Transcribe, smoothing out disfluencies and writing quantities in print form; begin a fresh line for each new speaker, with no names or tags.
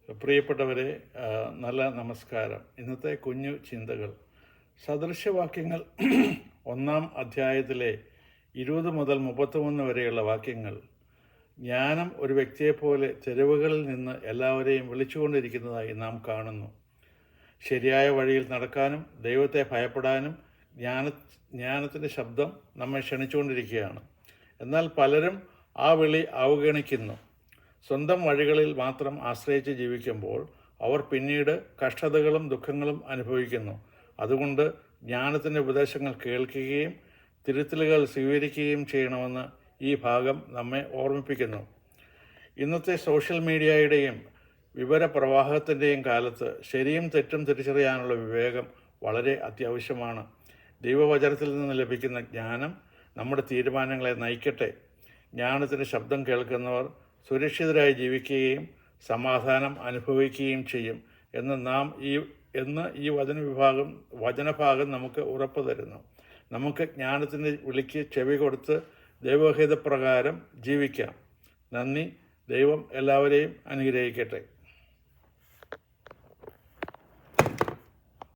പ്രിയപ്പെട്ടവരെ, നല്ല നമസ്കാരം. ഇന്നത്തെ കുഞ്ഞു ചിന്തകൾ. സദൃശവാക്യങ്ങൾ 1-ാം അധ്യായത്തിലെ 20 മുതൽ 33 വരെയുള്ള വാക്യങ്ങൾ. ജ്ഞാനം ഒരു വ്യക്തിയെപ്പോലെ തെരുവുകളിൽ നിന്ന് എല്ലാവരെയും വിളിച്ചുകൊണ്ടിരിക്കുന്നതായി നാം കാണുന്നു. ശരിയായ വഴിയിൽ നടക്കാനും ദൈവത്തെ ഭയപ്പെടാനും ജ്ഞാനത്തിൻ്റെ ശബ്ദം നമ്മെ ക്ഷണിച്ചുകൊണ്ടിരിക്കുകയാണ്. എന്നാൽ പലരും ആ വിളി അവഗണിക്കുന്നു. സ്വന്തം വഴികളിൽ മാത്രം ആശ്രയിച്ച് ജീവിക്കുമ്പോൾ അവർ പിന്നീട് കഷ്ടതകളും ദുഃഖങ്ങളും അനുഭവിക്കുന്നു. അതുകൊണ്ട് ജ്ഞാനത്തിൻ്റെ ഉപദേശങ്ങൾ കേൾക്കുകയും തിരുത്തലുകൾ സ്വീകരിക്കുകയും ചെയ്യണമെന്ന് ഈ ഭാഗം നമ്മെ ഓർമ്മിപ്പിക്കുന്നു. ഇന്നത്തെ സോഷ്യൽ മീഡിയയുടെയും വിവരപ്രവാഹത്തിൻ്റെയും കാലത്ത് ശരിയും തെറ്റും തിരിച്ചറിയാനുള്ള വിവേകം വളരെ അത്യാവശ്യമാണ്. ദൈവവചനത്തിൽ നിന്ന് ലഭിക്കുന്ന ജ്ഞാനം നമ്മുടെ തീരുമാനങ്ങളെ നയിക്കട്ടെ. ജ്ഞാനത്തിൻ്റെ ശബ്ദം കേൾക്കുന്നവർ സുരക്ഷിതരായി ജീവിക്കുകയും സമാധാനം അനുഭവിക്കുകയും ചെയ്യും എന്ന് ഈ വചനഭാഗം നമുക്ക് ഉറപ്പ് തരുന്നു. നമുക്ക് ജ്ഞാനത്തിൻ്റെ വിളിക്ക് ചെവി കൊടുത്ത് ദൈവഹിതപ്രകാരം ജീവിക്കാം. നന്ദി. ദൈവം എല്ലാവരെയും അനുഗ്രഹിക്കട്ടെ.